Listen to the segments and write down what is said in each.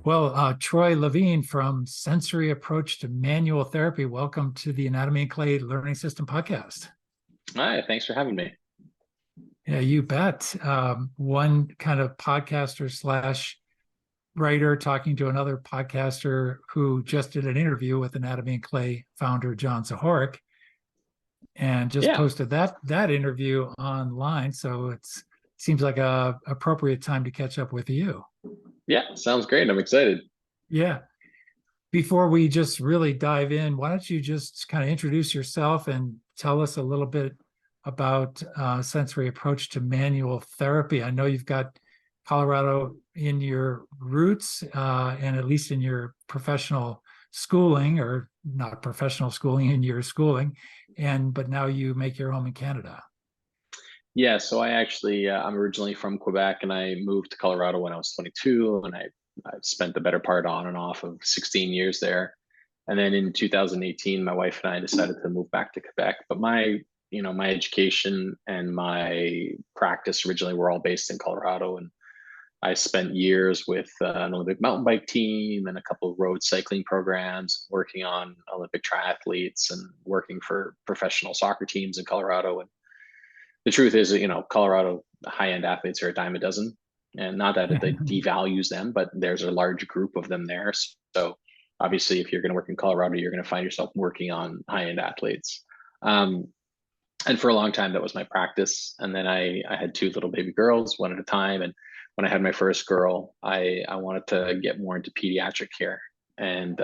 Well, Troy Lavigne from Sensory Approach to Manual Therapy. Welcome to the Anatomy and Clay Learning System podcast. Hi, thanks for having me. Yeah, you bet. One kind of podcaster slash writer talking to another podcaster who just did an interview with Anatomy and Clay founder John Zahoric, and just Yeah, posted that interview online. So it seems like a appropriate time to catch up with you. yeah, sounds great. I'm excited. Yeah. Before we just really dive in, why don't you just kind of introduce yourself and tell us a little bit about sensory approach to manual therapy? I know you've got Colorado in your roots, and at least in your professional schooling, or not professional schooling, in your schooling, but now you make your home in Canada. Yeah, so I'm originally from Quebec and I moved to Colorado when I was 22 and I've spent the better part on and off of 16 years there. And then in 2018, my wife and I decided to move back to Quebec. But my education and my practice originally were all based in Colorado. And I spent years with an Olympic mountain bike team and a couple of road cycling programs, working on Olympic triathletes and working for professional soccer teams in Colorado. And the truth is that, Colorado high-end athletes are a dime a dozen. And not that it devalues them, but there's a large group of them there. So obviously, if you're going to work in Colorado, you're going to find yourself working on high-end athletes. Um, and for a long time, that was my practice. And then I had two little baby girls, one at a time. And when I had my first girl, I wanted to get more into pediatric care. And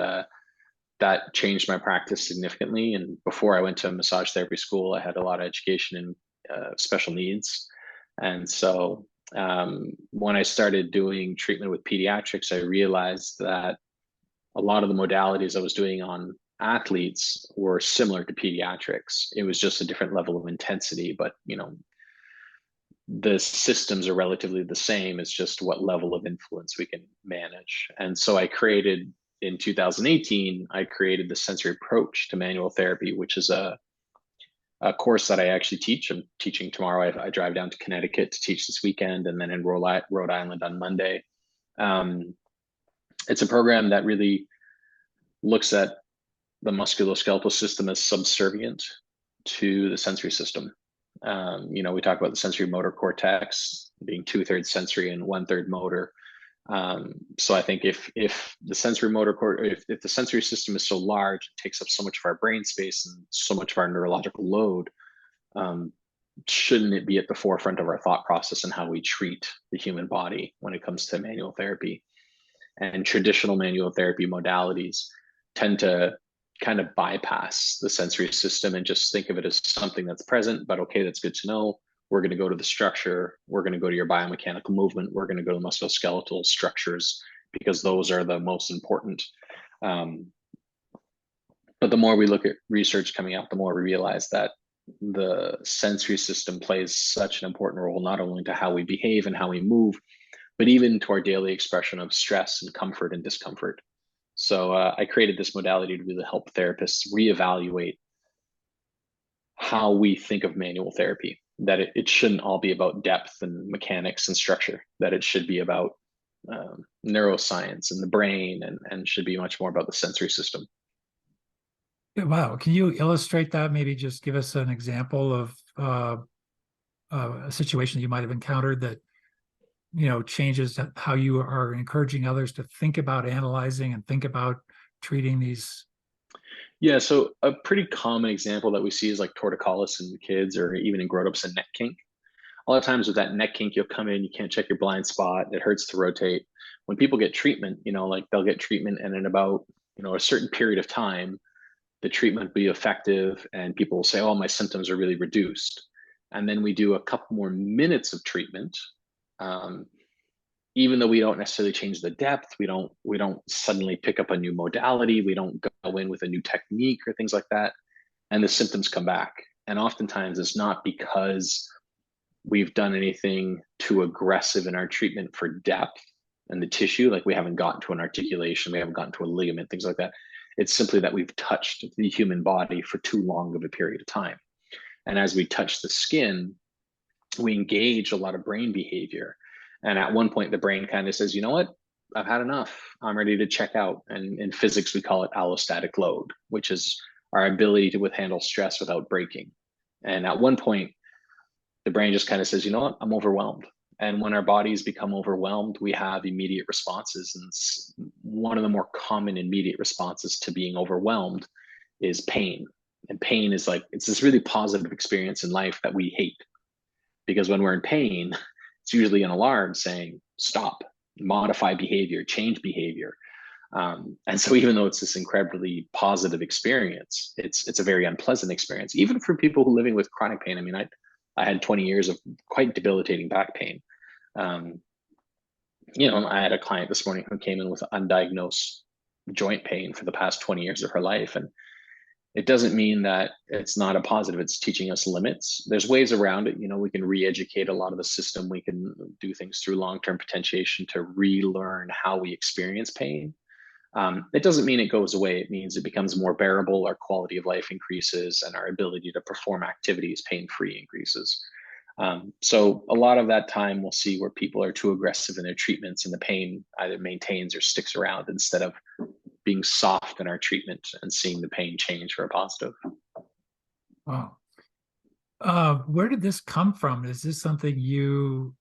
that changed my practice significantly. And before I went to massage therapy school, I had a lot of education in special needs. And so when I started doing treatment with pediatrics, I realized that a lot of the modalities I was doing on athletes were similar to pediatrics. It was just a different level of intensity, but the systems are relatively the same. It's just what level of influence we can manage. And so in 2018, I created the sensory approach to manual therapy, which is a course that I actually teach. I'm teaching tomorrow. I drive down to Connecticut to teach this weekend, and then in Rhode Island on Monday. It's a program that really looks at the musculoskeletal system as subservient to the sensory system. We talk about the sensory motor cortex being 2/3 sensory and 1/3 motor. So I think if the if the sensory system is so large, it takes up so much of our brain space and so much of our neurological load, shouldn't it be at the forefront of our thought process and how we treat the human body when it comes to manual therapy? And traditional manual therapy modalities tend to kind of bypass the sensory system and just think of it as something that's present, but okay, that's good to know. We're going to go to the structure. We're going to go to your biomechanical movement. We're going to go to the musculoskeletal structures because those are the most important. But the more we look at research coming out, the more we realize that the sensory system plays such an important role, not only to how we behave and how we move, but even to our daily expression of stress and comfort and discomfort. So I created this modality to really help therapists reevaluate how we think of manual therapy, that it shouldn't all be about depth and mechanics and structure, that it should be about neuroscience and the brain, and should be much more about the sensory system. Wow. Can you illustrate that? Maybe just give us an example of a situation that you might have encountered that changes how you are encouraging others to think about analyzing and think about treating these. Yeah, so a pretty common example that we see is like torticollis in kids or even in grown-ups, and neck kink. A lot of times with that neck kink, you'll come in, you can't check your blind spot, it hurts to rotate. When people get treatment, like they'll get treatment and in about, a certain period of time, the treatment will be effective and people will say, oh, my symptoms are really reduced. And then we do a couple more minutes of treatment. Even though we don't necessarily change the depth, we don't suddenly pick up a new modality, we don't go in with a new technique or things like that, and the symptoms come back. And oftentimes it's not because we've done anything too aggressive in our treatment for depth and the tissue, like we haven't gotten to an articulation, we haven't gotten to a ligament, things like that. It's simply that we've touched the human body for too long of a period of time. And as we touch the skin, we engage a lot of brain behavior. And at one point, the brain kind of says, you know what? I've had enough. I'm ready to check out. And in physics, we call it allostatic load, which is our ability to withhandle stress without breaking. And at one point, the brain just kind of says, you know what, I'm overwhelmed. And when our bodies become overwhelmed, we have immediate responses. And one of the more common immediate responses to being overwhelmed is pain. And pain is like, it's this really positive experience in life that we hate. Because when we're in pain, it's usually an alarm saying, stop, modify behavior, change behavior. And so even though it's this incredibly positive experience, it's a very unpleasant experience, even for people who are living with chronic pain. I mean, I had 20 years of quite debilitating back pain. I had a client this morning who came in with undiagnosed joint pain for the past 20 years of her life. And it doesn't mean that it's not a positive. It's teaching us limits. There's ways around it. We can re-educate a lot of the system. We can do things through long-term potentiation to relearn how we experience pain. It doesn't mean it goes away. It means it becomes more bearable. Our quality of life increases and our ability to perform activities pain-free increases. So a lot of that time we'll see where people are too aggressive in their treatments and the pain either maintains or sticks around instead of being soft in our treatment and seeing the pain change for a positive. Wow. Where did this come from? Is this something you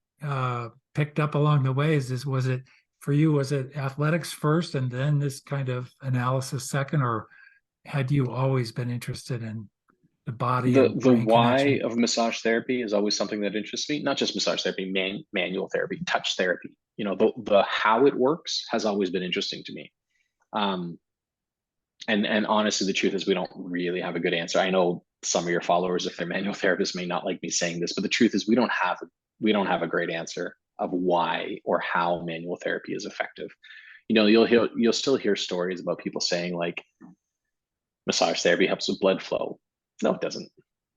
picked up along the way? Was it for you, was it athletics first and then this kind of analysis second, or had you always been interested in the body and The brain why connection? of massage therapy is always something that interests me. Not just massage therapy, manual therapy, touch therapy. The how it works has always been interesting to me. And honestly, the truth is we don't really have a good answer. I know some of your followers, if they're manual therapists, may not like me saying this, but the truth is we don't have a great answer of why or how manual therapy is effective. You'll still hear stories about people saying like massage therapy helps with blood flow. No, it doesn't.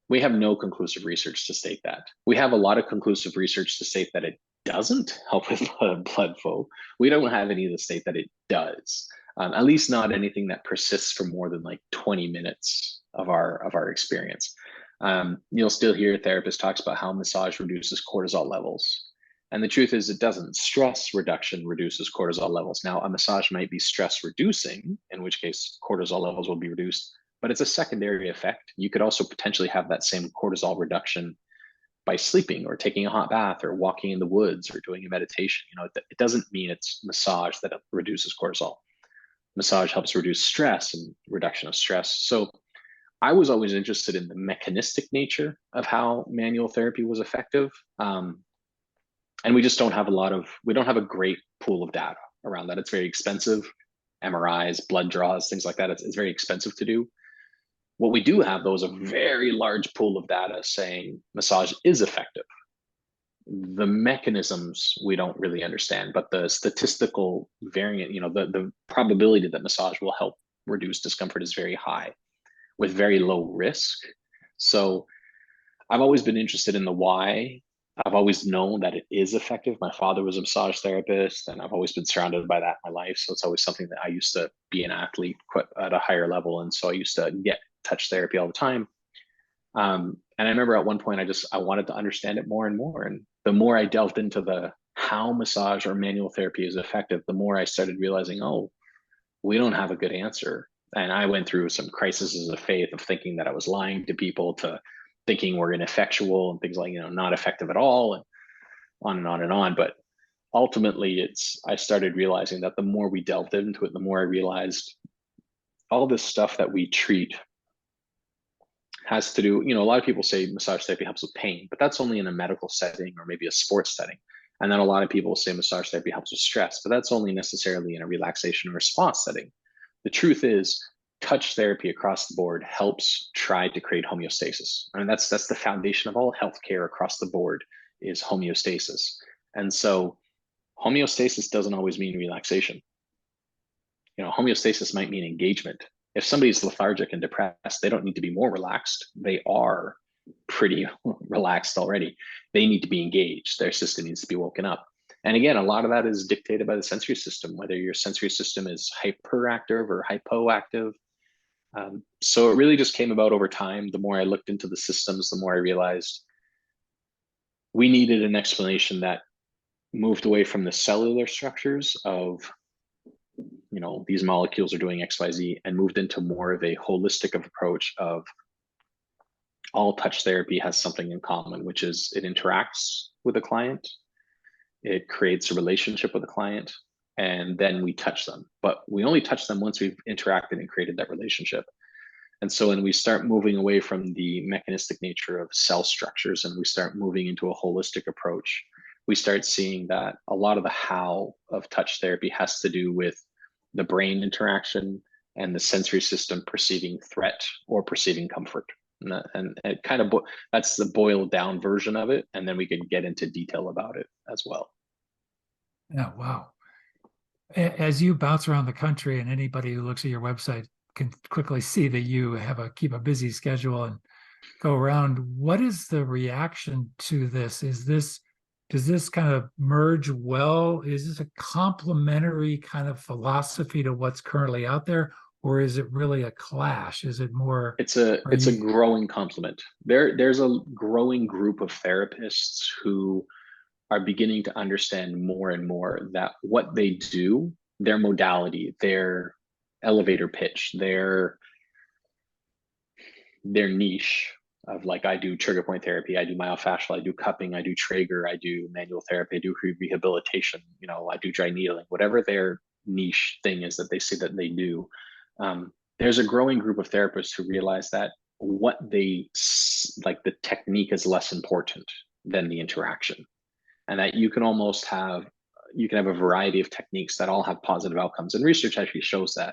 We have no conclusive research to state that. We have a lot of conclusive research to state that it doesn't help with blood flow. We don't have any to state that it does. At least not anything that persists for more than like 20 minutes of our experience. You'll still hear therapists talks about how massage reduces cortisol levels. And the truth is it doesn't. Stress reduction reduces cortisol levels. Now, a massage might be stress reducing, in which case cortisol levels will be reduced, but it's a secondary effect. You could also potentially have that same cortisol reduction by sleeping or taking a hot bath or walking in the woods or doing a meditation. It doesn't mean it's massage that reduces cortisol. Massage helps reduce stress and reduction of stress. So I was always interested in the mechanistic nature of how manual therapy was effective. And we just don't have a great pool of data around that. It's very expensive. MRIs, blood draws, things like that. It's very expensive to do. What we do have, though, is a very large pool of data saying massage is effective. The mechanisms we don't really understand, but the statistical variant, the probability that massage will help reduce discomfort is very high with very low risk. So I've always been interested in the why. I've always known that it is effective. My father was a massage therapist, and I've always been surrounded by that in my life. So it's always something that I used to be an athlete at a higher level. And so I used to get touch therapy all the time. And I remember at one point, I wanted to understand it more and more. And the more I delved into the how massage or manual therapy is effective, the more I started realizing, oh, we don't have a good answer. And I went through some crises of faith of thinking that I was lying to people, to thinking we're ineffectual and things like, not effective at all, and on and on and on. But ultimately, I started realizing that the more we delved into it, the more I realized all this stuff that we treat has to do, a lot of people say massage therapy helps with pain, but that's only in a medical setting or maybe a sports setting. And then a lot of people say massage therapy helps with stress, but that's only necessarily in a relaxation or response setting. The truth is, touch therapy across the board helps try to create homeostasis. I mean, that's the foundation of all healthcare across the board is homeostasis. And so homeostasis doesn't always mean relaxation. Homeostasis might mean engagement. If somebody's lethargic and depressed, they don't need to be more relaxed. They are pretty relaxed already. They need to be engaged. Their system needs to be woken up. And again, a lot of that is dictated by the sensory system, whether your sensory system is hyperactive or hypoactive. So it really just came about over time. The more I looked into the systems, the more I realized we needed an explanation that moved away from the cellular structures of, these molecules are doing XYZ, and moved into more of a holistic approach of all touch therapy has something in common, which is it interacts with the client, it creates a relationship with the client, and then we touch them. But we only touch them once we've interacted and created that relationship. And so when we start moving away from the mechanistic nature of cell structures and we start moving into a holistic approach, we start seeing that a lot of the how of touch therapy has to do with the brain interaction and the sensory system perceiving threat or perceiving comfort. And it kind of, that's the boiled down version of it. And then we could get into detail about it as well. Yeah, wow. As you bounce around the country, and anybody who looks at your website can quickly see that you keep a busy schedule and go around. What is the reaction to this? Does this kind of merge well? Is this a complementary kind of philosophy to what's currently out there, or is it really a clash? Is it more? It's a growing complement. There's a growing group of therapists who are beginning to understand more and more that what they do, their modality, their elevator pitch, their niche of, like, I do trigger point therapy, I do myofascial, I do cupping, I do Traeger, I do manual therapy, I do rehabilitation, I do dry needling, whatever their niche thing is that they say that they do. There's a growing group of therapists who realize that what they like, the technique is less important than the interaction, and that you can have a variety of techniques that all have positive outcomes. And research actually shows that.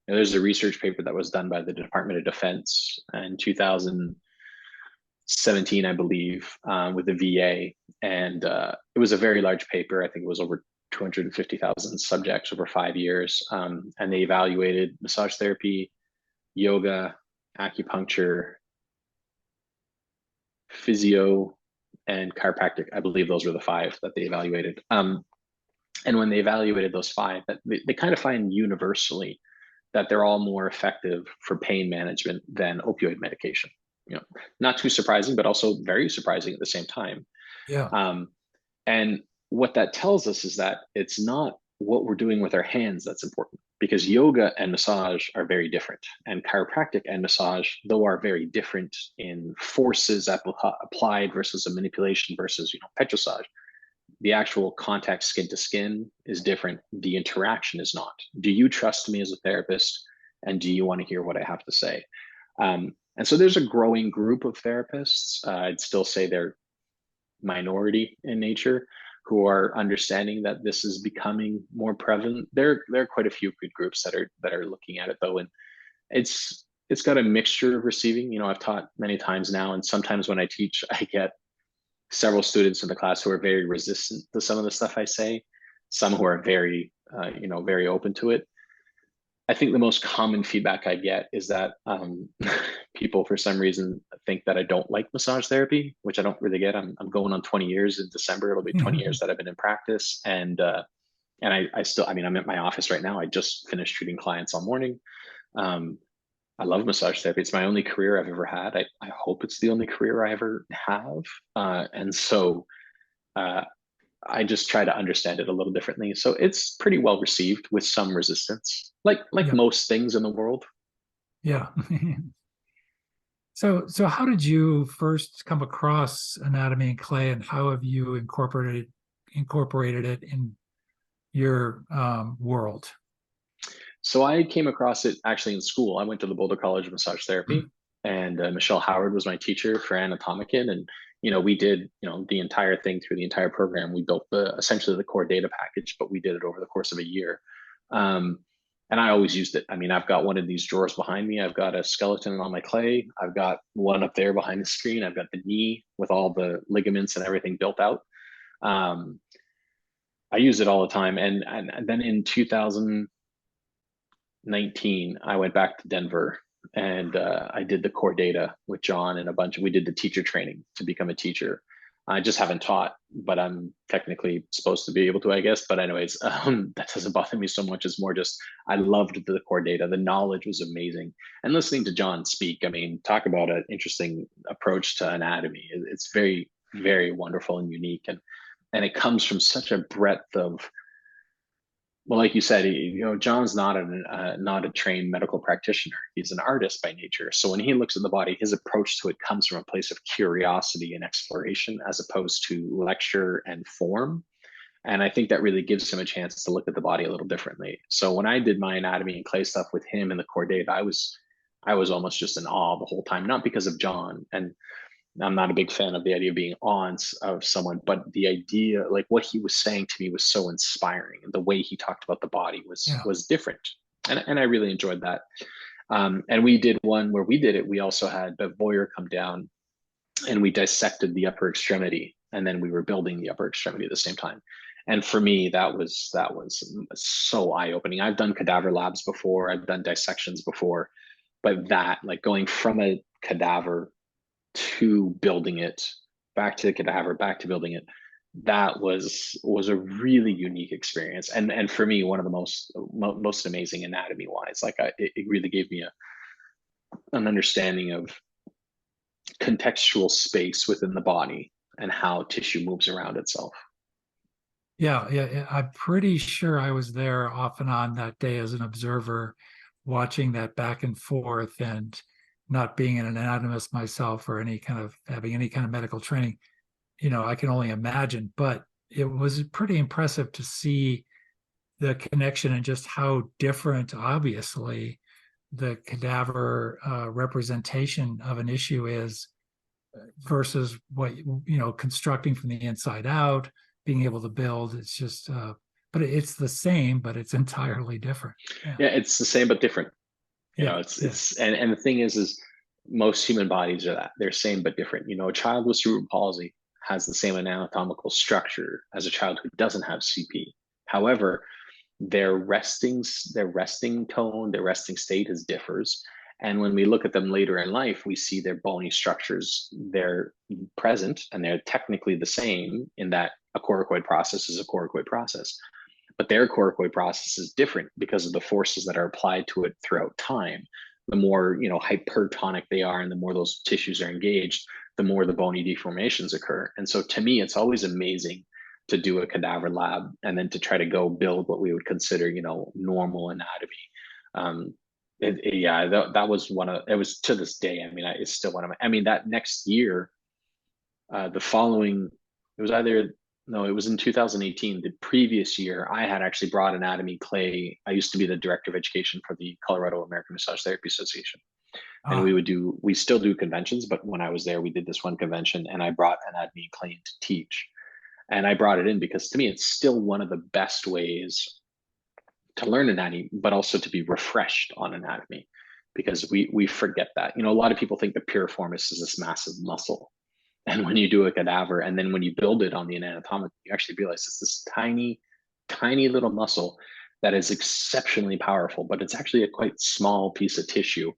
There's a research paper that was done by the Department of Defense in 2017, I believe, with the VA. And it was a very large paper. I think it was over 250,000 subjects over 5 years. And they evaluated massage therapy, yoga, acupuncture, physio, and chiropractic. I believe those were the 5 that they evaluated. And when they evaluated those 5, that they kind of find universally that they're all more effective for pain management than opioid medication. Not too surprising, but also very surprising at the same time. Yeah. And what that tells us is that it's not what we're doing with our hands that's important, because yoga and massage are very different, and chiropractic and massage, though, are very different in forces applied versus a manipulation versus petrosage. The actual contact skin to skin is different. The interaction is not. Do you trust me as a therapist? And do you want to hear what I have to say? And so there's a growing group of therapists. I'd still say they're minority in nature, who are understanding that this is becoming more prevalent. There are quite a few good groups that are looking at it, though, and it's got a mixture of receiving. I've taught many times now, and sometimes when I teach, I get several students in the class who are very resistant to some of the stuff I say, some who are very, very open to it. I think the most common feedback I get is that people, for some reason, think that I don't like massage therapy, which I don't really get. I'm going on 20 years in December. It'll be 20 years that I've been in practice. And I still, I'm at my office right now. I just finished treating clients all morning. I love massage therapy. It's my only career I've ever had. I hope it's the only career I ever have. And so I just try to understand it a little differently. So it's pretty well received with some resistance, like Yeah. most things in the world. Yeah. So how did you first come across anatomy and clay, and how have you incorporated it in your world? So I came across it actually in school. I went to the Boulder College of Massage Therapy, and Michelle Howard was my teacher for Anatomicin. And, we did, the entire thing through the entire program. We built essentially the core data package, but we did it over the course of a year. And I always used it. I've got one of these drawers behind me. I've got a skeleton on my clay. I've got one up there behind the screen. I've got the knee with all the ligaments and everything built out. I use it all the time. And then in 2019, I went back to Denver, and I did the core data with John and we did the teacher training to become a teacher. I just haven't taught, but I'm technically supposed to be able to, I guess. But anyways, that doesn't bother me so much. It's more just, I loved the core data. The knowledge was amazing. And listening to John speak, talk about an interesting approach to anatomy. It's very, very wonderful and unique. and it comes from such a breadth of, well, like you said, John's not a trained medical practitioner. He's an artist by nature. So when he looks at the body, his approach to it comes from a place of curiosity and exploration, as opposed to lecture and form. And I think that really gives him a chance to look at the body a little differently. So when I did my anatomy and clay stuff with him in the core data, I was almost just in awe the whole time, not because of John. And I'm not a big fan of the idea of being on of someone, but the idea, like what he was saying to me, was so inspiring, and the way he talked about the body Yeah. was different, and I really enjoyed that. And we did one where we did it. We also had Bev Boyer come down, and we dissected the upper extremity, and then we were building the upper extremity at the same time. And for me, that was so eye opening. I've done cadaver labs before, I've done dissections before, but that, like going from a cadaver to building it, back to the cadaver, back to building it, that was a really unique experience, and for me, one of the most amazing anatomy wise. Like it really gave me an understanding of contextual space within the body and how tissue moves around itself. Yeah. I'm pretty sure I was there off and on that day as an observer, watching that back and forth, and not being an anatomist myself or having any kind of medical training. I can only imagine, but it was pretty impressive to see the connection and just how different, obviously, the cadaver representation of an issue is versus what, constructing from the inside out, being able to build. It's just, but it's the same, but it's entirely different. Yeah, it's the same but different. Yeah, it's and the thing is most human bodies are that. They're same but different. A child with cerebral palsy has the same anatomical structure as a child who doesn't have CP. However, their resting tone, their resting state differs. And when we look at them later in life, we see their bony structures, they're present, and they're technically the same in that a coracoid process is a coracoid process. But their coracoid process is different because of the forces that are applied to it throughout time. The more hypertonic they are, and the more those tissues are engaged, the more the bony deformations occur. And so to me, it's always amazing to do a cadaver lab and then to try to go build what we would consider normal anatomy. That was it was, to this day, it's still one of my, that next year, the following, it was either, no, it was in 2018. The previous year, I had actually brought anatomy clay. I used to be the director of education for the Colorado American Massage Therapy Association. And we still do conventions, but when I was there, we did this one convention, and I brought anatomy clay in to teach. And I brought it in because to me, it's still one of the best ways to learn anatomy, but also to be refreshed on anatomy, because we forget that. A lot of people think the piriformis is this massive muscle. And when you do a cadaver, and then when you build it on the anatomic, you actually realize it's this tiny, tiny little muscle that is exceptionally powerful, but it's actually a quite small piece of tissue.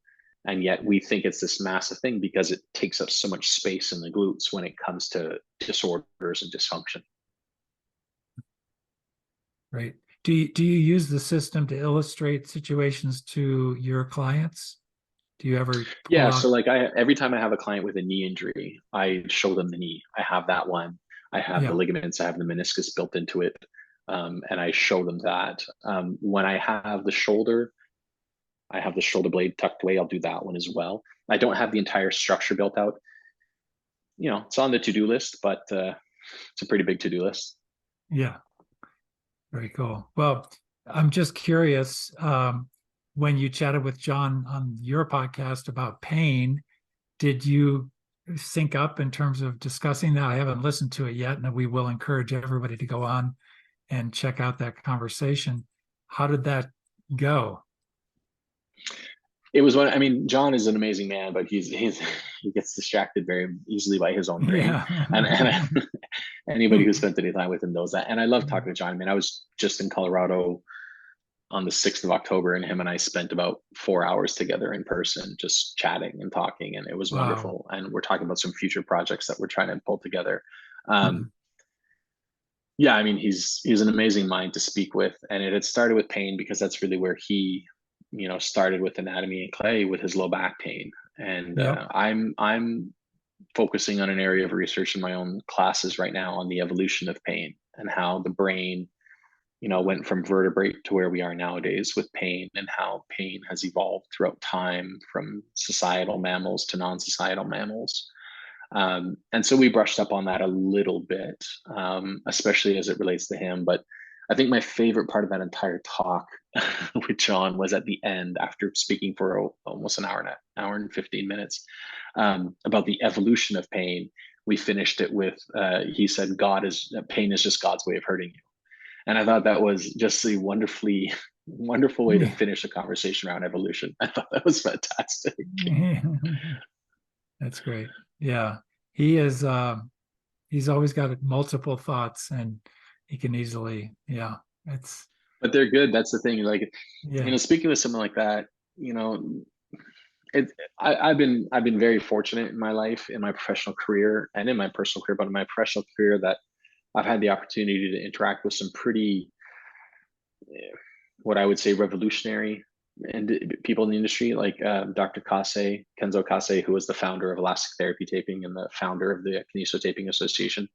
And yet we think it's this massive thing because it takes up so much space in the glutes when it comes to disorders and dysfunction. Right. Do you use the system to illustrate situations to your clients? Do you ever? Yeah. So like every time I have a client with a knee injury, I show them the knee. I have that one. I have the ligaments. I have the meniscus built into it. And I show them that. When I have the shoulder blade tucked away, I'll do that one as well. I don't have the entire structure built out. It's on the to-do list, but it's a pretty big to-do list. Yeah. Very cool. Well, I'm just curious, when you chatted with John on your podcast about pain, did you sync up in terms of discussing that? I haven't listened to it yet, and we will encourage everybody to go on and check out that conversation. How did that go? It was John is an amazing man, but he gets distracted very easily by his own brain. Yeah. and anybody who spent any time with him knows that. And I love talking to John. I was just in Colorado on the 6th of October, and him and I spent about 4 hours together in person, just chatting and talking, and it was wonderful. And we're talking about some future projects that we're trying to pull together. Yeah, he's an amazing mind to speak with, and it had started with pain because that's really where he started with anatomy and clay with his low back pain. And I'm focusing on an area of research in my own classes right now on the evolution of pain and how the brain, went from vertebrate to where we are nowadays with pain, and how pain has evolved throughout time from societal mammals to non-societal mammals. And so we brushed up on that a little bit, especially as it relates to him. But I think my favorite part of that entire talk with John was at the end, after speaking for almost an hour and 15 minutes, about the evolution of pain. We finished it with, he said, pain is just God's way of hurting you. And I thought that was just a wonderful way to finish a conversation around evolution. I thought that was fantastic. That's great. Yeah. He is he's always got multiple thoughts, and he can easily, But they're good. That's the thing. Like, yeah. Speaking with someone like that, I've been very fortunate in my life, in my professional career and in my personal career, but in my professional career, that I've had the opportunity to interact with some pretty, what I would say, revolutionary and people in the industry, like Dr. Kenzo Kase, who was the founder of elastic therapy taping and the founder of the Kinesiotaping Association.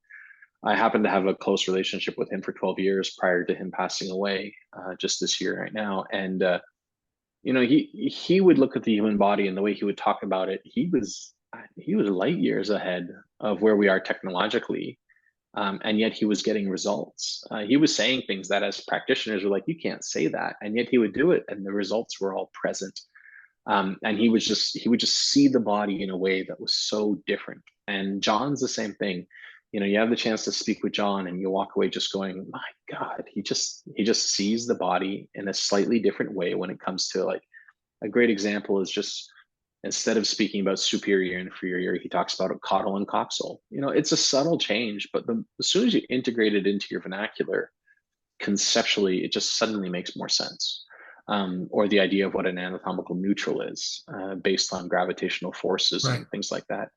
I happened to have a close relationship with him for 12 years prior to him passing away just this year right now. And, he would look at the human body, and the way he would talk about it, he was light years ahead of where we are technologically. And yet he was getting results. He was saying things that as practitioners were like, you can't say that. And yet he would do it, and the results were all present. And he would just see the body in a way that was so different. And John's the same thing. You have the chance to speak with John, and you walk away just going, my God, he just sees the body in a slightly different way when it comes to, like, a great example is just, instead of speaking about superior and inferior, he talks about a caudal and coxal. It's a subtle change, but as soon as you integrate it into your vernacular, conceptually, it just suddenly makes more sense. Or the idea of what an anatomical neutral is, based on gravitational forces, Right. and things like that.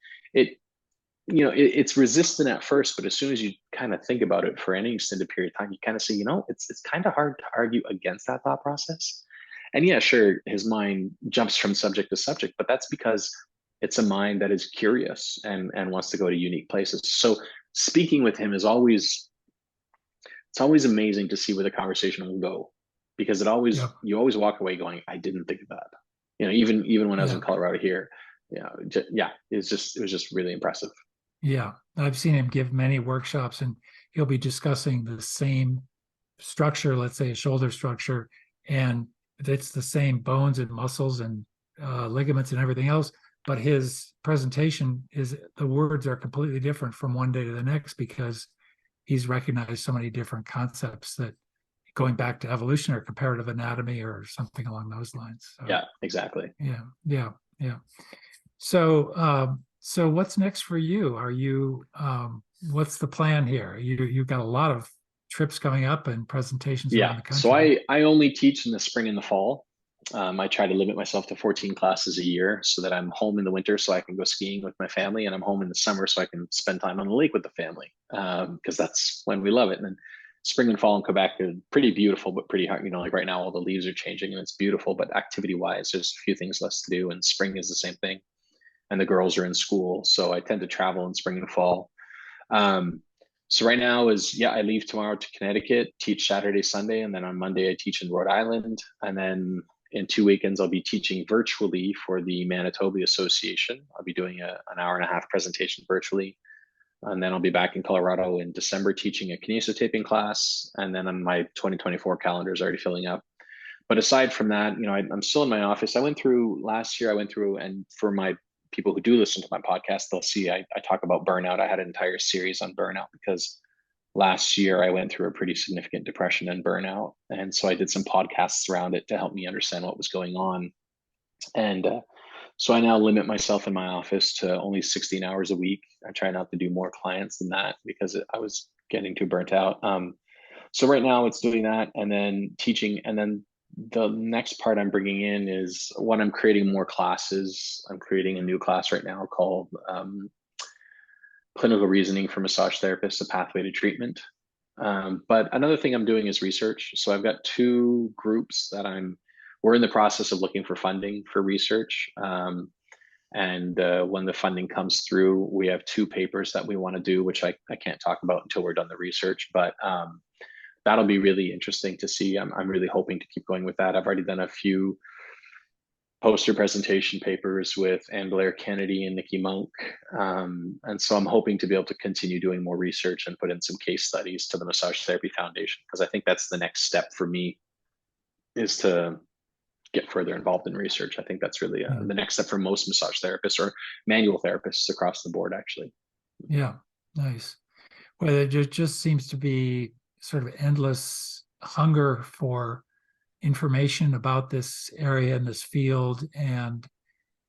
It's resistant at first, but as soon as you kind of think about it for any extended period of time, you kind of say, it's kind of hard to argue against that thought process. And yeah, sure, his mind jumps from subject to subject, but that's because it's a mind that is curious and wants to go to unique places. So speaking with him it's always amazing to see where the conversation will go, because you always walk away going, I didn't think of that. Even when I was in Colorado here, it was just really impressive. Yeah, I've seen him give many workshops, and he'll be discussing the same structure, let's say a shoulder structure, and it's the same bones and muscles and ligaments and everything else, but his presentation is, the words are completely different from one day to the next, because he's recognized so many different concepts, that going back to evolution or comparative anatomy or something along those lines. So, yeah, exactly. Yeah. So what's next for you? Are you what's the plan here? You've got a lot of trips coming up and presentations around the country. So I only teach in the spring and the fall. I try to limit myself to 14 classes a year, so that I'm home in the winter so I can go skiing with my family, and I'm home in the summer so I can spend time on the lake with the family, because that's when we love it. And then spring and fall in Quebec are pretty beautiful, but pretty hard. Like right now, all the leaves are changing and it's beautiful, but activity wise, there's a few things less to do. And spring is the same thing. And the girls are in school, so I tend to travel in spring and fall. So right now I leave tomorrow to Connecticut, teach Saturday, Sunday, and then on Monday I teach in Rhode Island, and then in 2 weekends I'll be teaching virtually for the Manitoba Association. I'll be doing an hour and a half presentation virtually, and then I'll be back in Colorado in December teaching a kinesiotaping class, and then on my 2024 calendar is already filling up. But aside from that, I'm still in my office. Last year, and for my people who do listen to my podcast, they'll see I talk about burnout. I had an entire series on burnout, because last year I went through a pretty significant depression and burnout. And so I did some podcasts around it to help me understand what was going on. And so I now limit myself in my office to only 16 hours a week. I try not to do more clients than that, because I was getting too burnt out. So right now it's doing that, and then teaching. And then the next part I'm bringing in is when I'm creating more classes. I'm creating a new class right now called Clinical Reasoning for Massage Therapists, a Pathway to Treatment. But another thing I'm doing is research. So I've got 2 groups that we're in the process of looking for funding for research. And when the funding comes through, we have 2 papers that we want to do, which I can't talk about until we're done the research. But that'll be really interesting to see. I'm really hoping to keep going with that. I've already done a few poster presentation papers with Anne Blair Kennedy and Nikki Monk. And so I'm hoping to be able to continue doing more research and put in some case studies to the Massage Therapy Foundation, because I think that's the next step for me, is to get further involved in research. I think that's really the next step for most massage therapists or manual therapists across the board, actually. Yeah, nice. Well, there just seems to be sort of endless hunger for information about this area and this field, and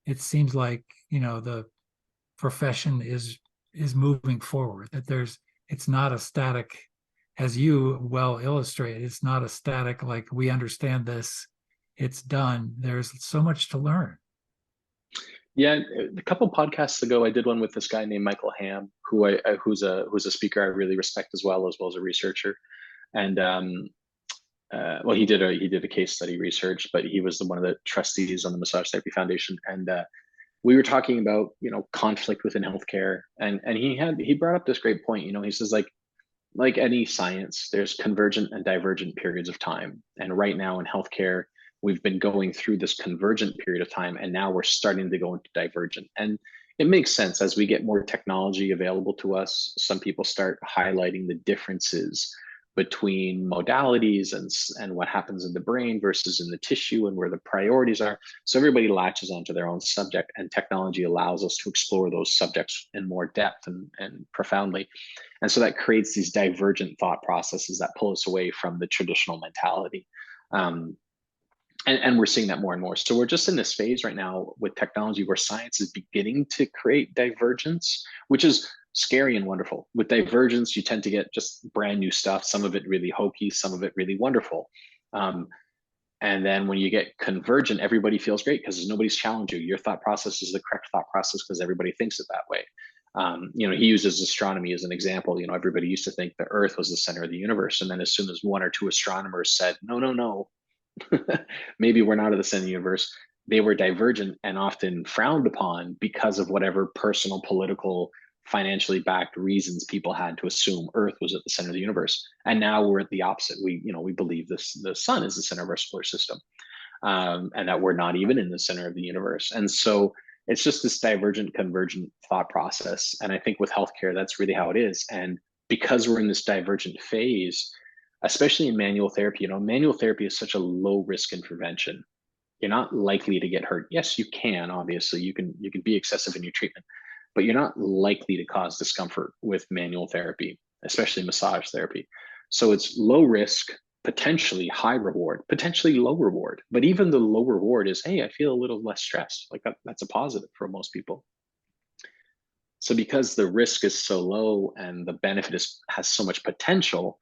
it seems like, you know, the profession is moving forward, that it's not a static, as you well illustrate, it's not a static, like, we understand this, it's done. There's so much to learn. Yeah, a couple podcasts ago, I did one with this guy named Michael Ham, who's a speaker I really respect as well as a researcher. And well, he did a case study research, but he was one of the trustees on the Massage Therapy Foundation, and we were talking about, you know, conflict within healthcare, and he brought up this great point. You know, he says, like any science, there's convergent and divergent periods of time, and right now in healthcare, we've been going through this convergent period of time, and now we're starting to go into divergent. And it makes sense as we get more technology available to us. Some people start highlighting the differences between modalities and what happens in the brain versus in the tissue and where the priorities are. So everybody latches onto their own subject, and technology allows us to explore those subjects in more depth and profoundly. And so that creates these divergent thought processes that pull us away from the traditional mentality. And we're seeing that more and more. So we're just in this phase right now with technology where science is beginning to create divergence, which is scary and wonderful. With divergence, you tend to get just brand new stuff, some of it really hokey, some of it really wonderful. And then when you get convergent, everybody feels great because nobody's challenged you. Your thought process is the correct thought process because everybody thinks it that way. You know, he uses astronomy as an example. You know, everybody used to think the Earth was the center of the universe. And then as soon as 1 or 2 astronomers said, no, maybe we're not at the center of the universe, they were divergent and often frowned upon because of whatever personal, political, financially backed reasons people had to assume Earth was at the center of the universe. And now we're at the opposite. We believe the sun is the center of our solar system, and that we're not even in the center of the universe. And so it's just this divergent, convergent thought process. And I think with healthcare, that's really how it is. And because we're in this divergent phase, especially in manual therapy, you know, manual therapy is such a low risk intervention. You're not likely to get hurt. Yes, you can, obviously, you can be excessive in your treatment, but you're not likely to cause discomfort with manual therapy, especially massage therapy. So it's low risk, potentially high reward, potentially low reward. But even the low reward is, hey, I feel a little less stressed. Like that's a positive for most people. So because the risk is so low and the benefit has so much potential,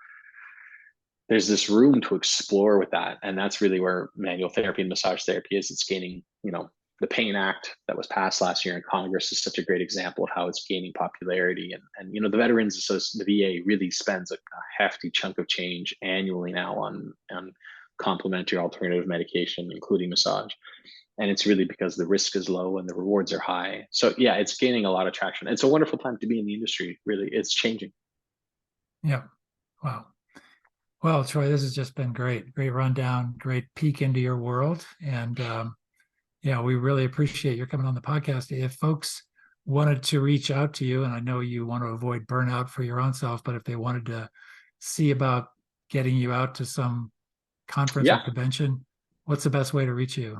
there's this room to explore with that. And that's really where manual therapy and massage therapy is. It's gaining, you know, the PAIN Act that was passed last year in Congress is such a great example of how it's gaining popularity. And you know, the Veterans Association, the VA, really spends a hefty chunk of change annually now on complementary alternative medication, including massage. And it's really because the risk is low and the rewards are high. So yeah, it's gaining a lot of traction. It's a wonderful time to be in the industry. Really, it's changing. Yeah. Wow. Well, Troy, this has just been great rundown, great peek into your world. And yeah, we really appreciate your coming on the podcast. If folks wanted to reach out to you, and I know you want to avoid burnout for your own self, but if they wanted to see about getting you out to some conference or convention, what's the best way to reach you?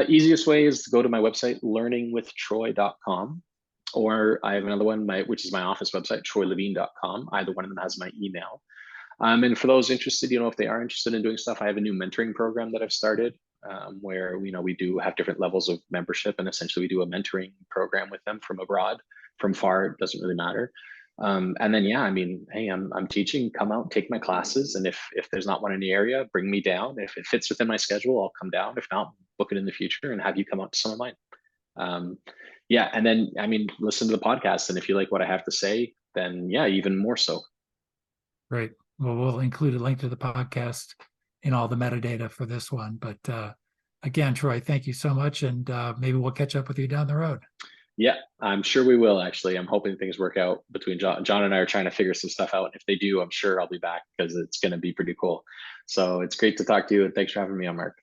Easiest way is to go to my website, learningwithtroy.com, or I have another one, which is my office website, troylavigne.com. Either one of them has my email. And for those interested, you know, if they are interested in doing stuff, I have a new mentoring program that I've started, where, you know, we do have different levels of membership, and essentially we do a mentoring program with them from abroad, from far, it doesn't really matter. And then, yeah, I mean, hey, I'm teaching, come out, take my classes. And if there's not one in the area, bring me down. If it fits within my schedule, I'll come down. If not, book it in the future and have you come out to some of mine. Yeah. And then, I mean, listen to the podcast. And if you like what I have to say, then yeah, even more so. Great. Well, we'll include a link to the podcast in all the metadata for this one. But again, Troy, thank you so much. And maybe we'll catch up with you down the road. Yeah, I'm sure we will actually. I'm hoping things work out between John and I are trying to figure some stuff out. If they do, I'm sure I'll be back because it's going to be pretty cool. So it's great to talk to you and thanks for having me on, Mark.